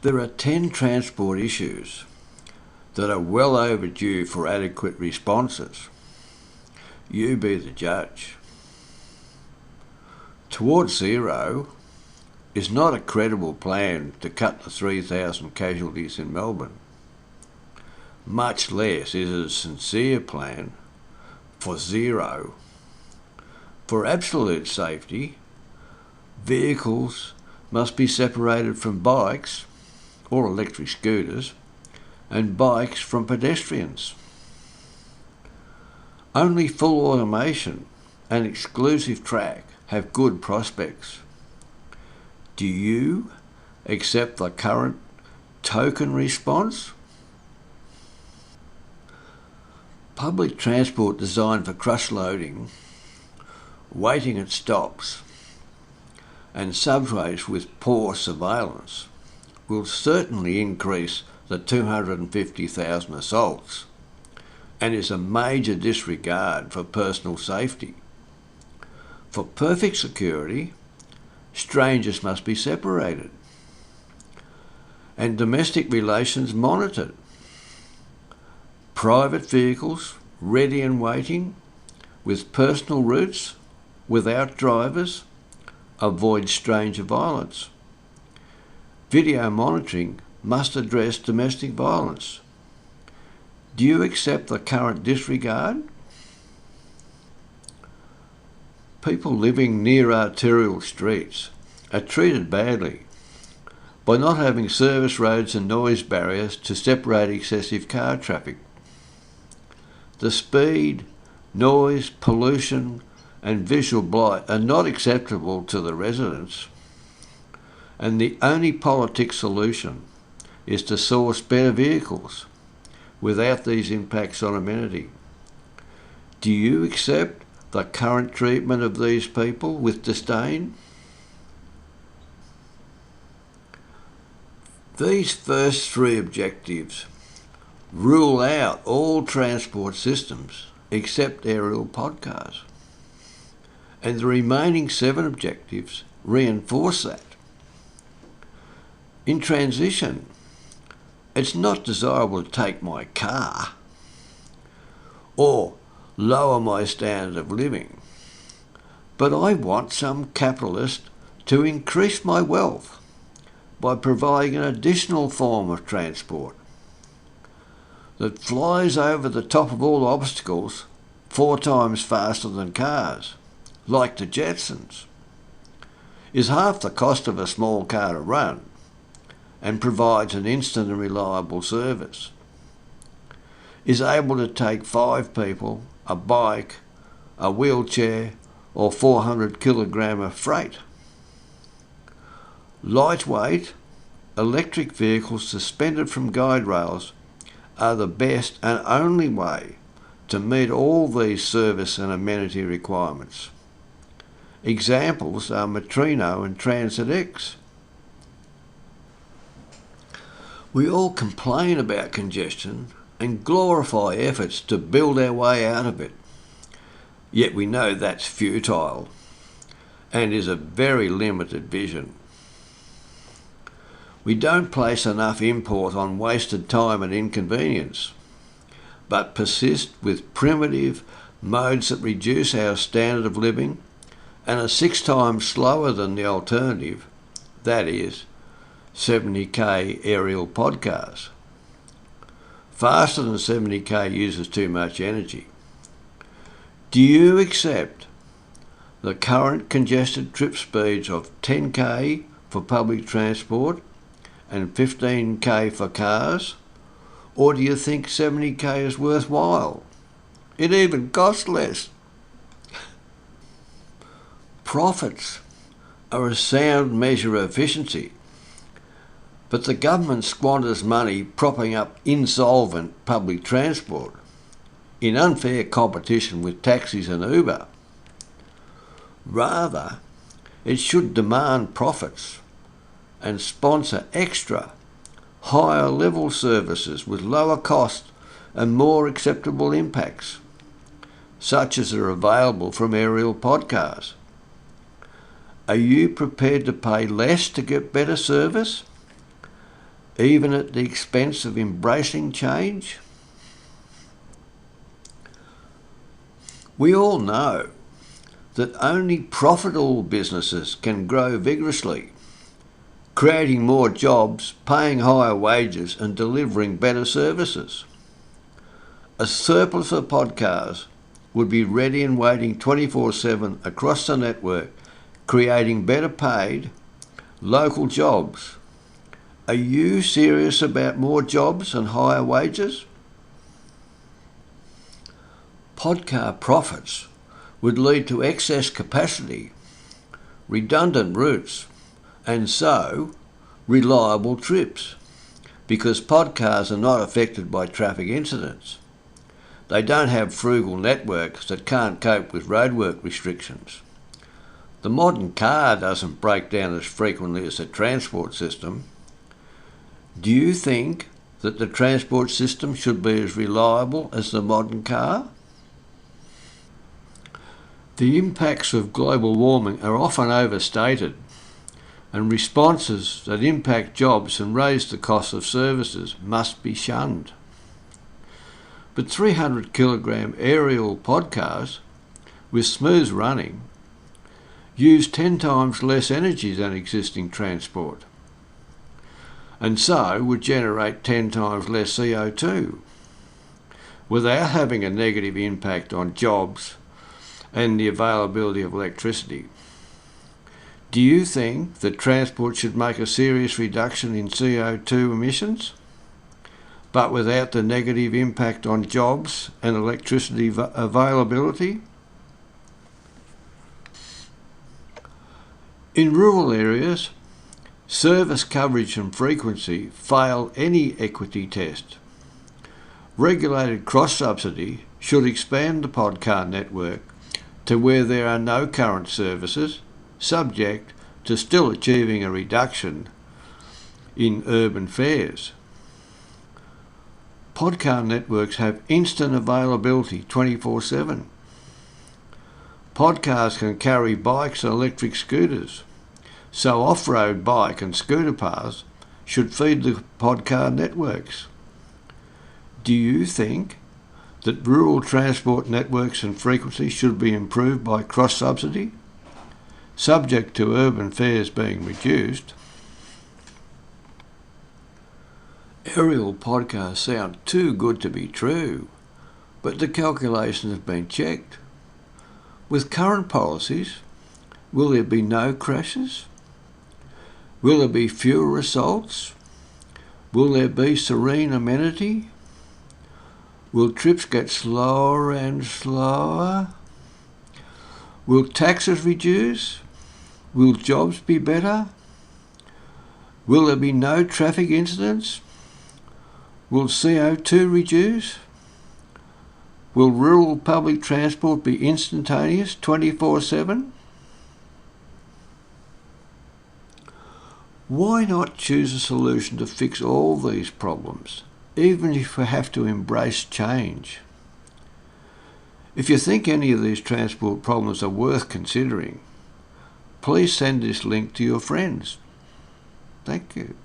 There are 10 transport issues that are well overdue for adequate responses. You be the judge. Towards Zero is not a credible plan to cut the 3,000 casualties in Melbourne. Much less is it a sincere plan for zero. For absolute safety, vehicles must be separated from bikes or electric scooters and bikes from pedestrians. Only full automation and exclusive track have good prospects. Do you accept the current token response? Public transport designed for crush loading, waiting at stops, and subways with poor surveillance will certainly increase the 250,000 assaults and is a major disregard for personal safety. For perfect security, strangers must be separated and domestic relations monitored. Private vehicles ready and waiting with personal routes without drivers avoid stranger violence. Video monitoring must address domestic violence. Do you accept the current disregard? People living near arterial streets are treated badly by not having service roads and noise barriers to separate excessive car traffic. The speed, noise, pollution and visual blight are not acceptable to the residents, and the only politic solution is to source better vehicles without these impacts on amenity. Do you accept the current treatment of these people with disdain? These first three objectives rule out all transport systems except aerial podcars, and the remaining 7 objectives reinforce that. In transition, it's not desirable to take my car or lower my standard of living, but I want some capitalist to increase my wealth by providing an additional form of transport that flies over the top of all obstacles 4 times faster than cars, like the Jetsons, is half the cost of a small car to run, and provides an instant and reliable service, is able to take 5 people, a bike, a wheelchair or 400 kilogram of freight. Lightweight, electric vehicles suspended from guide rails are the best and only way to meet all these service and amenity requirements. Examples are Metrino and Transit X. We all complain about congestion and glorify efforts to build our way out of it. Yet we know that's futile and is a very limited vision. We don't place enough import on wasted time and inconvenience, but persist with primitive modes that reduce our standard of living and are 6 times slower than the alternative, that is, 70k aerial podcars. Faster than 70k uses too much energy. Do you accept the current congested trip speeds of 10k for public transport and 15k for cars? Or do you think 70k is worthwhile? It even costs less. Profits are a sound measure of efficiency, but the government squanders money propping up insolvent public transport in unfair competition with taxis and Uber. Rather, it should demand profits and sponsor extra, higher level services with lower cost and more acceptable impacts, such as are available from aerial podcars. Are you prepared to pay less to get better service? even at the expense of embracing change? We all know that only profitable businesses can grow vigorously, creating more jobs, paying higher wages and delivering better services. A surplus of podcars would be ready and waiting 24/7 across the network, creating better paid local jobs. Are you serious about more jobs and higher wages? Podcar profits would lead to excess capacity, redundant routes, and so reliable trips, because podcars are not affected by traffic incidents. They don't have frugal networks that can't cope with roadwork restrictions. The modern car doesn't break down as frequently as the transport system. Do you think that the transport system should be as reliable as the modern car? The impacts of global warming are often overstated, and responses that impact jobs and raise the cost of services must be shunned. But 300 kilogram aerial podcars with smooth running use 10 times less energy than existing transport, and so would generate 10 times less CO2 without having a negative impact on jobs and the availability of electricity. Do you think that transport should make a serious reduction in CO2 emissions, but without the negative impact on jobs and electricity availability? In rural areas, service coverage and frequency fail any equity test. Regulated cross-subsidy should expand the podcar network to where there are no current services, subject to still achieving a reduction in urban fares. Podcar networks have instant availability 24/7. Podcars can carry bikes and electric scooters, so off-road bike and scooter paths should feed the podcar networks. Do you think that rural transport networks and frequency should be improved by cross-subsidy, subject to urban fares being reduced? Aerial podcars sound too good to be true, but the calculations have been checked. With current policies, will there be no crashes? Will there be fewer assaults? Will there be serene amenity? Will trips get slower and slower? Will taxes reduce? Will jobs be better? Will there be no traffic incidents? Will CO2 reduce? Will rural public transport be instantaneous 24/7? Why not choose a solution to fix all these problems, even if we have to embrace change? If you think any of these transport problems are worth considering, please send this link to your friends. Thank you.